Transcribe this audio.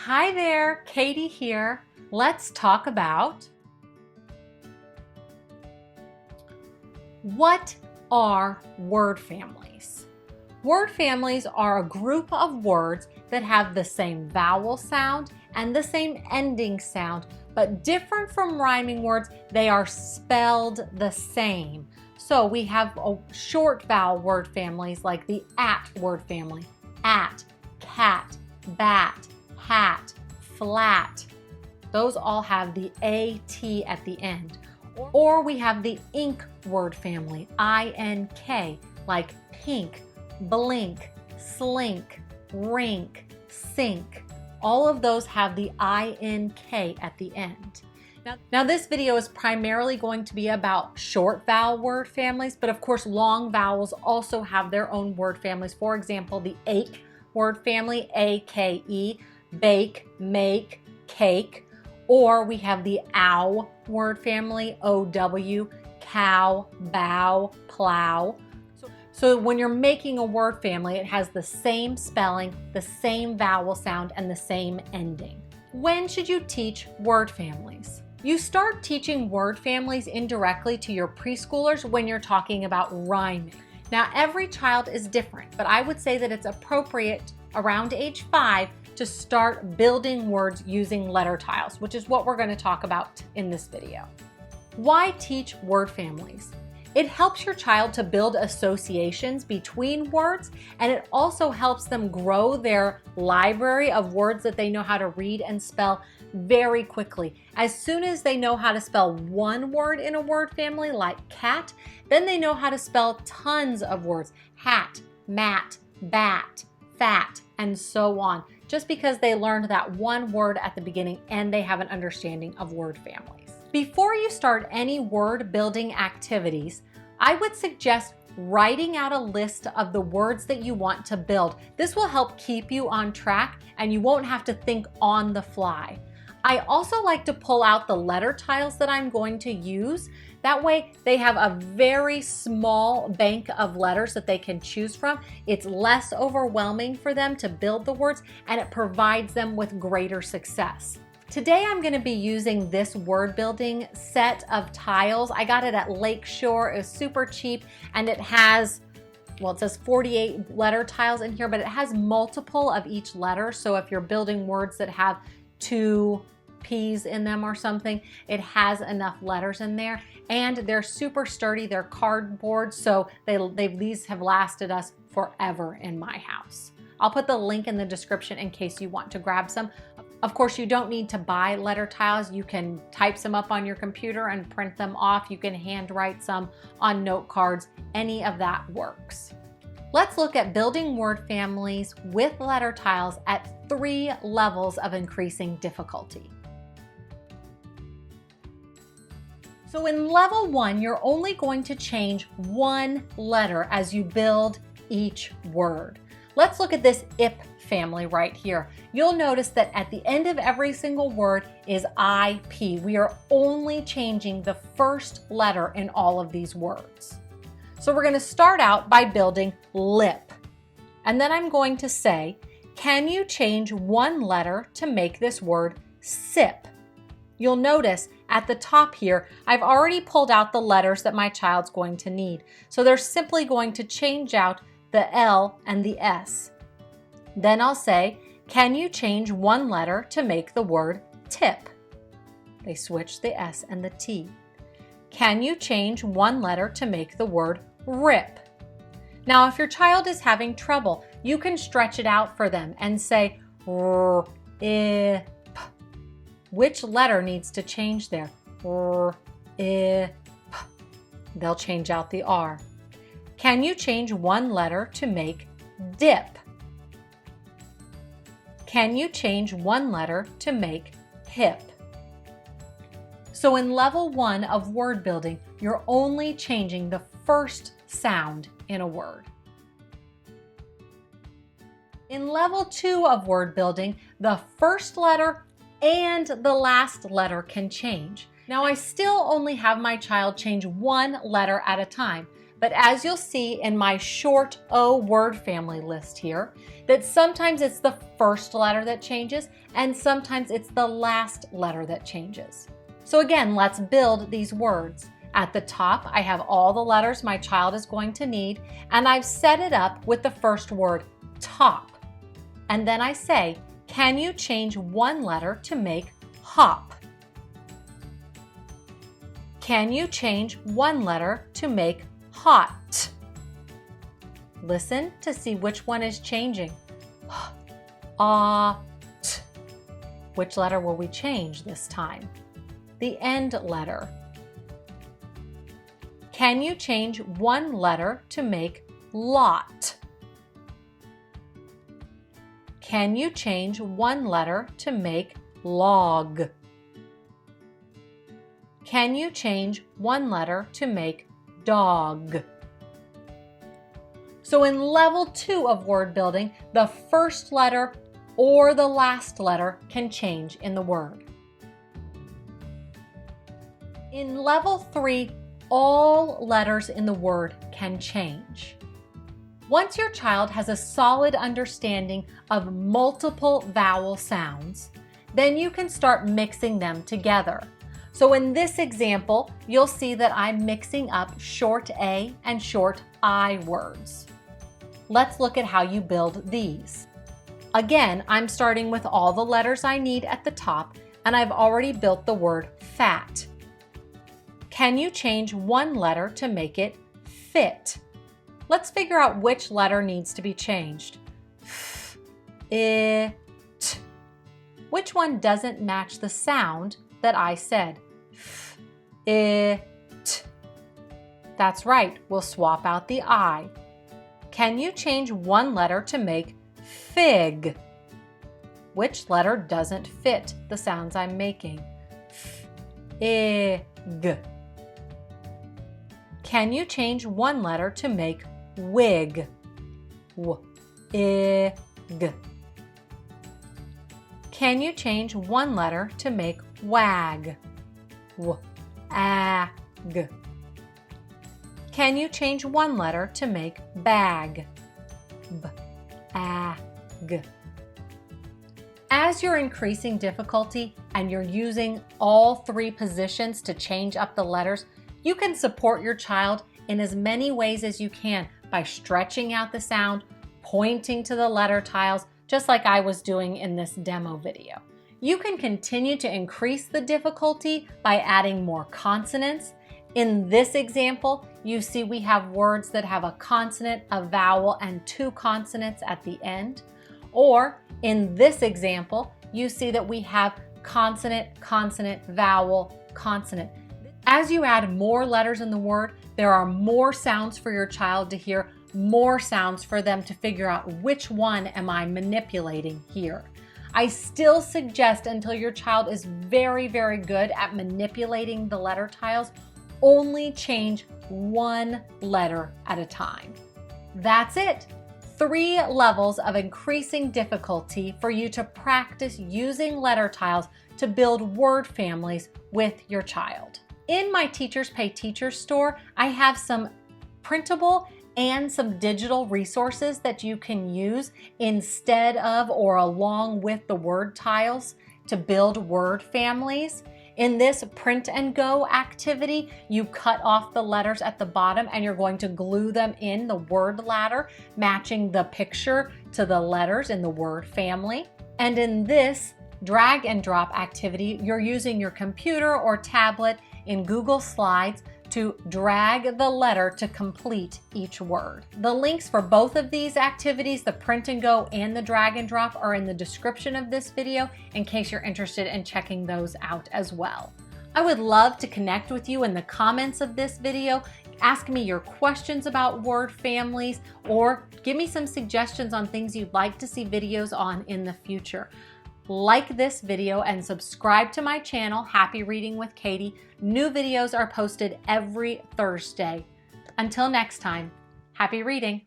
Hi there, Katie here. Let's talk about what are word families. Word families are a group of words that have the same vowel sound and the same ending sound, but different from rhyming words, they are spelled the same. So we have short vowel word families like the at word family, at, cat, bat, hat, flat. Those all have the AT at the end. Or we have the ink word family, INK, like pink, blink, slink, rink, sink. All of those have the INK at the end. Now this video is primarily going to be about short vowel word families, but of course long vowels also have their own word families. For example, the ake word family, AKE, bake, make, cake. Or we have the ow word family, OW, cow, bow, plow. So when you're making a word family, it has the same spelling, the same vowel sound, and the same ending. When should you teach word families? You start teaching word families indirectly to your preschoolers when you're talking about rhyming. Now, every child is different, but I would say that it's appropriate around age 5 to start building words using letter tiles, which is what we're going to talk about in this video. Why teach word families? It helps your child to build associations between words, and it also helps them grow their library of words that they know how to read and spell very quickly. As soon as they know how to spell one word in a word family, like cat, then they know how to spell tons of words, hat, mat, bat, fat, and so on, just because they learned that one word at the beginning and they have an understanding of word families. Before you start any word building activities, I would suggest writing out a list of the words that you want to build. This will help keep you on track and you won't have to think on the fly. I also like to pull out the letter tiles that I'm going to use. That way they have a very small bank of letters that they can choose from. It's less overwhelming for them to build the words and it provides them with greater success. Today I'm going to be using this word building set of tiles. I got it at Lakeshore. It was super cheap and it has, well, it says 48 letter tiles in here, but it has multiple of each letter. So if you're building words that have 2 P's in them or something, it has enough letters in there, and they're super sturdy. They're cardboard, so these have lasted us forever in my house. I'll put the link in the description in case you want to grab some. Of course, you don't need to buy letter tiles. You can type some up on your computer and print them off. You can handwrite some on note cards. Any of that works. Let's look at building word families with letter tiles at 3 levels of increasing difficulty. So in level 1, you're only going to change one letter as you build each word. Let's look at this IP family right here. You'll notice that at the end of every single word is IP. We are only changing the first letter in all of these words. So we're going to start out by building lip. And then I'm going to say, can you change one letter to make this word sip? You'll notice at the top here, I've already pulled out the letters that my child's going to need. So they're simply going to change out the L and the S. Then I'll say, can you change one letter to make the word tip? They switch the S and the T. Can you change one letter to make the word rip? Now, if your child is having trouble, you can stretch it out for them and say, rip. Which letter needs to change there? Rip. They'll change out the R. Can you change one letter to make dip? Can you change one letter to make hip? So in level 1 of word building, you're only changing the first sound in a word. In level 2 of word building, the first letter and the last letter can change. Now I still only have my child change one letter at a time, But as you'll see in my short O word family list here, that sometimes it's the first letter that changes and sometimes it's the last letter that changes. So again, let's build these words. At the top, I have all the letters my child is going to need, and I've set it up with the first word, top. And then I say, can you change one letter to make hop? Can you change one letter to make hot? Listen to see which one is changing. T. Which letter will we change this time? The end letter. Can you change one letter to make lot? Can you change one letter to make log? Can you change one letter to make dog? So in level 2 of word building, the first letter or the last letter can change in the word. In level 3, all letters in the word can change. Once your child has a solid understanding of multiple vowel sounds, then you can start mixing them together. So in this example, you'll see that I'm mixing up short A and short I words. Let's look at how you build these. Again, I'm starting with all the letters I need at the top, and I've already built the word fat. Can you change one letter to make it fit? Let's figure out which letter needs to be changed. F, I, T. Which one doesn't match the sound that I said? F, I, T. That's right, we'll swap out the I. Can you change one letter to make fig? Which letter doesn't fit the sounds I'm making? F, I, G. Can you change one letter to make wig? W, I, G. Can you change one letter to make wag? W, A, G. Can you change one letter to make bag? B, A, G. As you're increasing difficulty and you're using all 3 positions to change up the letters, you can support your child in as many ways as you can by stretching out the sound, pointing to the letter tiles, just like I was doing in this demo video. You can continue to increase the difficulty by adding more consonants. In this example, you see we have words that have a consonant, a vowel, and 2 consonants at the end. Or in this example, you see that we have consonant, consonant, vowel, consonant. As you add more letters in the word, there are more sounds for your child to hear, more sounds for them to figure out which one am I manipulating here. I still suggest, until your child is very, very good at manipulating the letter tiles, only change one letter at a time. That's it. 3 levels of increasing difficulty for you to practice using letter tiles to build word families with your child. In my Teachers Pay Teachers store, I have some printable and some digital resources that you can use instead of or along with the word tiles to build word families. In this print and go activity, you cut off the letters at the bottom and you're going to glue them in the word ladder, matching the picture to the letters in the word family. And in this drag and drop activity, you're using your computer or tablet in Google Slides to drag the letter to complete each word. The links for both of these activities, the print and go and the drag and drop, are in the description of this video in case you're interested in checking those out as well. I would love to connect with you in the comments of this video. Ask me your questions about word families or give me some suggestions on things you'd like to see videos on in the future. Like this video and subscribe to my channel, Happy Reading with Katie. New videos are posted every Thursday. Until next time, happy reading.